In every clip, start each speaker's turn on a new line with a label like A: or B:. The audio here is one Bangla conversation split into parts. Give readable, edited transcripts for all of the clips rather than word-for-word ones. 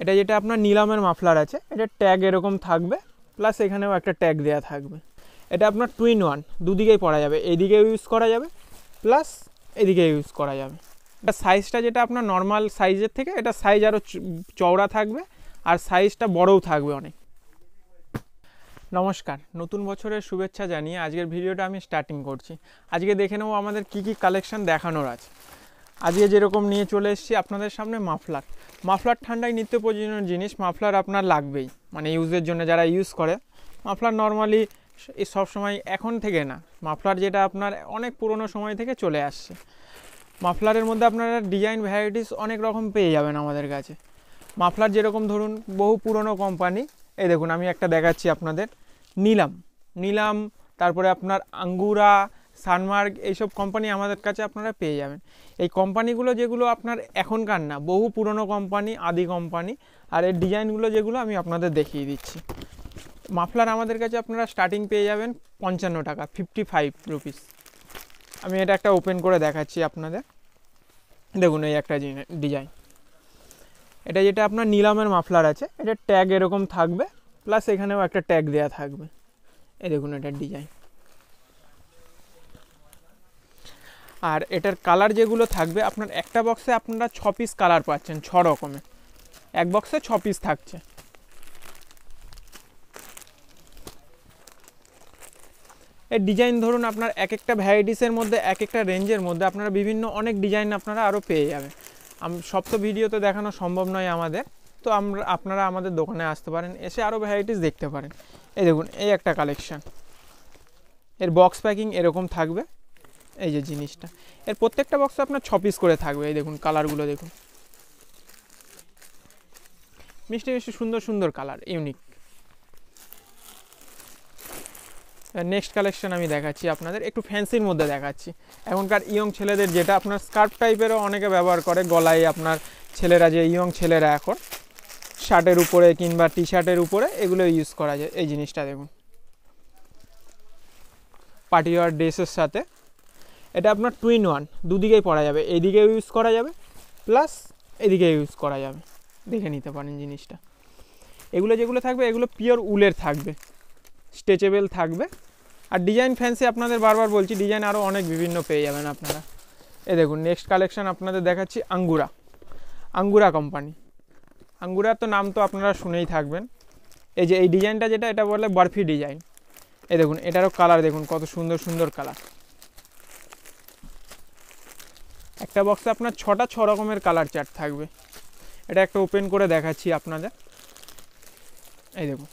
A: এটা যেটা আপনার নিলামের মাফলার আছে, এটা ট্যাগ এরকম থাকবে, প্লাস এখানেও একটা ট্যাগ দেওয়া থাকবে। এটা আপনার টুইন ওয়ান, দুদিকেই পরা যাবে, এইদিকে ইউজ করা যাবে প্লাস এদিকে ইউজ করা যাবে। এটা সাইজটা যেটা আপনার নর্মাল সাইজের থেকে এটা সাইজ আরও চওড়া থাকবে আর সাইজটা বড়ও থাকবে অনেক। নমস্কার, নতুন বছরের শুভেচ্ছা জানিয়ে আজকের ভিডিওটা আমি স্টার্টিং করছি। আজকে দেখে নেবো আমাদের কী কী কালেকশান দেখানোর আছে। আজকে যেরকম নিয়ে চলে এসেছি আপনাদের সামনে মাফলার ঠান্ডায় নিত্য প্রয়োজনীয় জিনিস। মাফলার আপনার লাগবেই, মানে ইউজের জন্য যারা ইউজ করে। মাফলার নর্মালি সব সময় এখন থেকে না, মাফলার যেটা আপনার অনেক পুরনো সময় থেকে চলে আসছে। মাফলারের মধ্যে আপনারা ডিজাইন ভ্যারাইটিস অনেক রকম পেয়ে যাবেন আমাদের কাছে। মাফলার যেরকম ধরুন বহু পুরনো কোম্পানি, এই দেখুন আমি একটা দেখাচ্ছি আপনাদের, নিলাম, তারপরে আপনার আঙ্গুরা, সানমার্গ, এইসব কোম্পানি আমাদের কাছে আপনারা পেয়ে যাবেন। এই কোম্পানিগুলো যেগুলো আপনার এখনকার না, বহু পুরনো কোম্পানি, আদি কোম্পানি। আর এর ডিজাইনগুলো যেগুলো আমি আপনাদের দেখিয়ে দিচ্ছি। মাফলার আমাদের কাছে আপনারা স্টার্টিং পেয়ে যাবেন 55 টাকা, 55 রুপিস। আমি এটা একটা ওপেন করে দেখাচ্ছি আপনাদের। দেখুন এই একটা ডিজাইন, এটা যেটা আপনার নিলামের মাফলার আছে, এটা ট্যাগ এরকম থাকবে, প্লাস এখানেও একটা ট্যাগ দেওয়া থাকবে। এই দেখুন এটার ডিজাইন। আর এটার কালার যেগুলো থাকবে, আপনার একটা বক্সে আপনারা 6 পিস কালার পাচ্ছেন, 6 রকমের। এক বক্সে 6 পিস থাকছে। এর ডিজাইন ধরুন আপনার এক একটা ভ্যারাইটিসের মধ্যে, এক একটা রেঞ্জের মধ্যে আপনারা বিভিন্ন অনেক ডিজাইন আপনারা আরও পেয়ে যাবেন। সব তো ভিডিওতে দেখানো সম্ভব নয় আমাদের, তো আপনারা আমাদের দোকানে আসতে পারেন, এসে আরও ভ্যারাইটিস দেখতে পারেন। এই দেখুন এই একটা কালেকশান, এর বক্স প্যাকিং এরকম থাকবে। এই যে জিনিসটা, এর প্রত্যেকটা বক্সে আপনার 6 পিস করে থাকবে। এই দেখুন কালারগুলো দেখুন, মিষ্টি মিষ্টি সুন্দর সুন্দর কালার, ইউনিক। নেক্সট কালেকশন আমি দেখাচ্ছি আপনাদের, একটু ফ্যান্সির মধ্যে দেখাচ্ছি। এখনকার ইয়ং ছেলেদের যেটা আপনার স্কার্ফ টাইপেরও অনেকে ব্যবহার করে, গলায় আপনার ছেলেরা, যে ইয়ং ছেলেরা এখন শার্টের উপরে কিংবা টি শার্টের উপরে এগুলো ইউজ করা যায়। এই জিনিসটা দেখুন, পার্টি ওয়ার ড্রেসের সাথে। এটা আপনার টুইন ওয়ান, দুদিকেই পরা যাবে, এইদিকে ইউজ করা যাবে প্লাস এদিকে ইউজ করা যাবে। দেখে নিতে পারেন জিনিসটা। এগুলো যেগুলো থাকবে এগুলো পিওর উলের থাকবে, স্ট্রেচেবল থাকবে। আর ডিজাইন ফ্যান্সি আপনাদের বারবার বলছি, ডিজাইন আরও অনেক বিভিন্ন পেয়ে যাবেন আপনারা। এই দেখুন নেক্সট কালেকশন আপনাদের দেখাচ্ছি, আঙ্গুরা কোম্পানি। আঙ্গুরার তো নাম তো আপনারা শুনেই থাকবেন। এই যে এই ডিজাইনটা যেটা, এটা বলে বরফি ডিজাইন। এই দেখুন এটারও কালার দেখুন, কত সুন্দর সুন্দর কালার। একটা বক্সে আপনার 6 রকমের কালার চার্ট থাকবে। এটা একটা ওপেন করে দেখাচ্ছি আপনাদের। এই দেখুন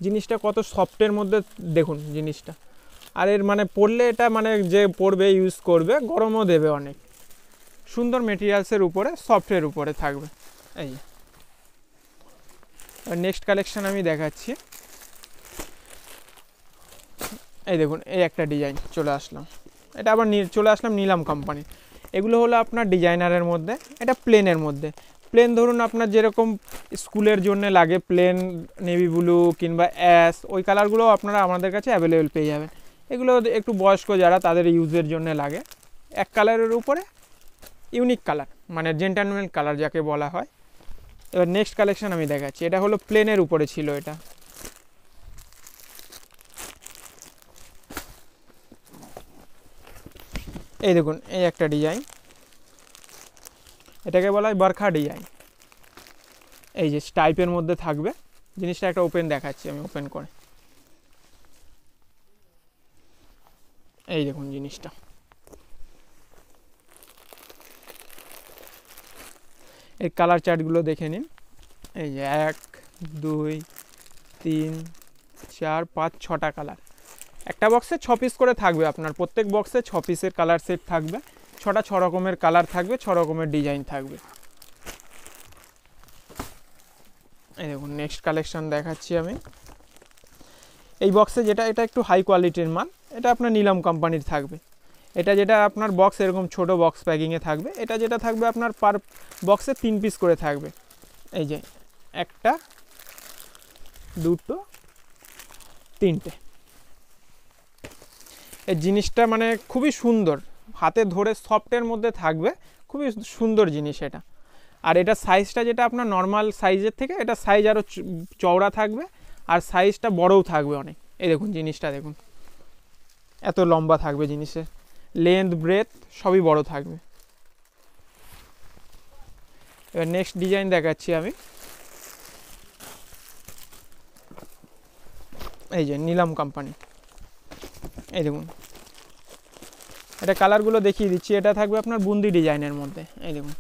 A: জিনিসটা কত সফটের মধ্যে, দেখুন জিনিসটা। আর এর মানে পরলে এটা মানে যে পরবে, ইউজ করবে, গরমও দেবে অনেক। সুন্দর মেটেরিয়ালসের উপরে, সফটের উপরে থাকবে। এই নেক্সট কালেকশন আমি দেখাচ্ছি। এই দেখুন এই একটা ডিজাইন চলে আসলাম, এটা আবার চলে আসলাম নিলাম কোম্পানি। এগুলো হলো আপনার ডিজাইনারের মধ্যে, এটা প্লেনের মধ্যে। প্লেন ধরুন আপনার যেরকম স্কুলের জন্য লাগে, প্লেন নেভি ব্লু কিংবা অ্যাশ, ওই কালারগুলোও আপনারা আমাদের কাছে অ্যাভেলেবেল পেয়ে যাবেন। এগুলো একটু বয়স্ক যারা, তাদের ইউজের জন্য লাগে। এক কালারের উপরে ইউনিক কালার, মানে জেন্টালম্যান কালার যাকে বলা হয়। এবার নেক্সট কালেকশন আমি দেখাচ্ছি, এটা হলো প্লেনের উপরে ছিল। এটা এই দেখুন এই একটা ডিজাইন, এটাকে বলা হয় বরখা ডিজাইন। এই যে স্টাইপের মধ্যে থাকবে জিনিসটা। একটা ওপেন দেখাচ্ছি আমি, ওপেন করে। এই দেখুন জিনিসটা, এই কালার চার্টগুলো দেখে নিন। এই যে 1 2 3 4 5 6টা কালার। একটা বক্সে 6 পিস করে থাকবে আপনার, প্রত্যেক বক্সে 6 পিসের কালার সেট থাকবে। 6 রকমের কালার থাকবে, 6 রকমের ডিজাইন থাকবে। এই দেখুন নেক্সট কালেকশন দেখাচ্ছি আমি। এই বক্সে যেটা, এটা একটু হাই কোয়ালিটির মাল, এটা আপনার নিলাম কোম্পানির থাকবে। এটা যেটা আপনার বক্স এরকম ছোট বক্স প্যাকিংয়ে থাকবে। এটা যেটা থাকবে আপনার পার বক্সে 3 পিস করে থাকবে। এই যে 1 2 3টে। এই জিনিসটা মানে খুবই সুন্দর, হাতে ধরে সফটের মধ্যে থাকবে, খুবই সুন্দর জিনিস এটা। আর এটা সাইজটা যেটা আপনার নর্মাল সাইজের থেকে এটা সাইজ আরও চওড়া থাকবে, আর সাইজটা বড়ও থাকবে অনেক। এই দেখুন জিনিসটা দেখুন, এত লম্বা থাকবে জিনিসের, লেন্থ ব্রেথ সবই বড় থাকবে। এবার নেক্সট ডিজাইন দেখাচ্ছি আমি। এই যে নিলাম কোম্পানি, এই দেখুন এটা কালারগুলো দেখিয়ে দিচ্ছি। এটা থাকবে আপনার বুন্দি ডিজাইনের মধ্যে। এই দেখুন,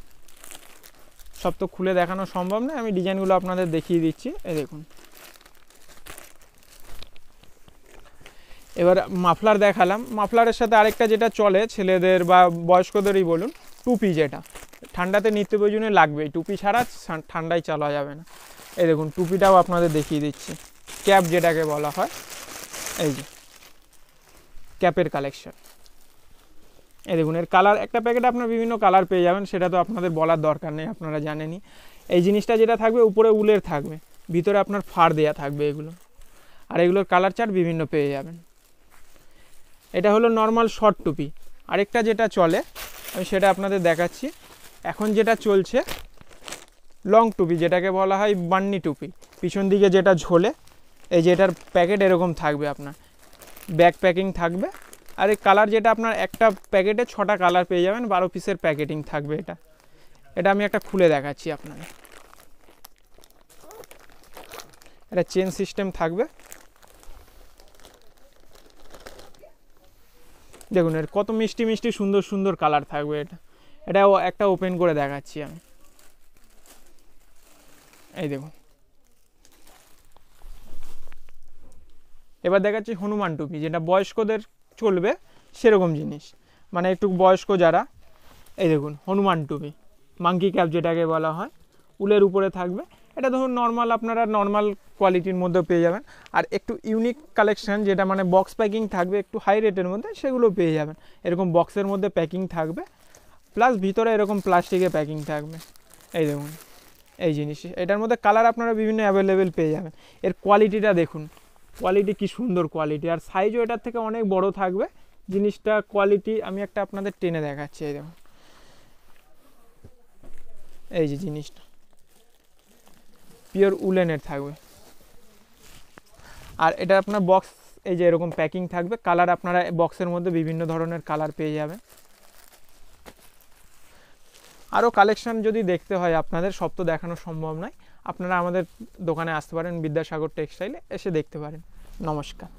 A: সব তো খুলে দেখানো সম্ভব নয়, আমি ডিজাইনগুলো আপনাদের দেখিয়ে দিচ্ছি। এই দেখুন, এবার মাফলার দেখালাম। মাফলারের সাথে আরেকটা যেটা চলে ছেলেদের বা বয়স্কদেরই বলুন, টুপি, যেটা ঠান্ডাতে নিত্য প্রয়োজনে লাগবেই, টুপি ছাড়া ঠান্ডায় চালা যাবে না। এই দেখুন টুপিটাও আপনাদের দেখিয়ে দিচ্ছি, ক্যাপ যেটাকে বলা হয়। এই যে ক্যাপের কালেকশন, এই দেখুন এর কালার, একটা প্যাকেটে আপনার বিভিন্ন কালার পেয়ে যাবেন, সেটা তো আপনাদের বলার দরকার নেই, আপনারা জানেনই। এই জিনিসটা যেটা থাকবে উপরে উলের থাকবে, ভিতরে আপনার ফাড় দেওয়া থাকবে এগুলো, আর এগুলোর কালার চার্ট বিভিন্ন পেয়ে যাবেন। এটা হলো নর্মাল শর্ট টুপি। আরেকটা যেটা চলে আমি সেটা আপনাদের দেখাচ্ছি। এখন যেটা চলছে লং টুপি, যেটাকে বলা হয় বান্নি টুপি, পিছন দিকে যেটা ঝোলে। এই যে এটার প্যাকেট এরকম থাকবে, আপনার ব্যাক প্যাকিং থাকবে। আর এই কালার যেটা আপনার একটা প্যাকেটে 6টা কালার পেয়ে যাবেন, 12 পিসের প্যাকেটিং থাকবে এটা। এটা আমি একটা খুলে দেখাচ্ছি আপনাদের। এটা চেন সিস্টেম থাকবে, দেখুন এর কত মিষ্টি মিষ্টি সুন্দর সুন্দর কালার থাকবে। এটাও একটা ওপেন করে দেখাচ্ছি আমি। এই দেখুন, এবার দেখাচ্ছি হনুমান টুপি, যেটা বয়স্কদের চলবে সেরকম জিনিস, মানে একটু বয়স্ক যারা। এই দেখুন হনুমান টুপি, মাঙ্কি ক্যাপ যেটাকে বলা হয়, উলের উপরে থাকবে। এটা ধরুন নর্মাল, আপনারা নর্মাল কোয়ালিটির মধ্যে পেয়ে যাবেন। আর একটু ইউনিক কালেকশান, যেটা মানে বক্স প্যাকিং থাকবে একটু হাই রেটের মধ্যে, সেগুলো পেয়ে যাবেন। এরকম বক্সের মধ্যে প্যাকিং থাকবে, প্লাস ভিতরে এরকম প্লাস্টিকে প্যাকিং থাকবে। এই দেখুন এই জিনিস, এটার মধ্যে কালার আপনারা বিভিন্ন অ্যাভেলেবেল পেয়ে যাবেন। এর কোয়ালিটিটা দেখুন, কোয়ালিটি কি সুন্দর কোয়ালিটি, আর সাইজও এটার থেকে অনেক বড় থাকবে জিনিসটা। কোয়ালিটি আমি একটা আপনাদের টেনে দেখাচ্ছি। এই দেখুন, এই যে জিনিসটা পিওর উলেনের থাকবে। আর এটা আপনার বক্স, এই যে এরকম প্যাকিং থাকবে, কালার আপনারা বক্সের মধ্যে বিভিন্ন ধরনের কালার পেয়ে যাবেন। আরও কালেকশান যদি দেখতে হয় আপনাদের, সব তো দেখানো সম্ভব নয়, আপনারা আমাদের দোকানে আসতে পারেন, বিদ্যাসাগর টেক্সটাইলে এসে দেখতে পারেন। নমস্কার।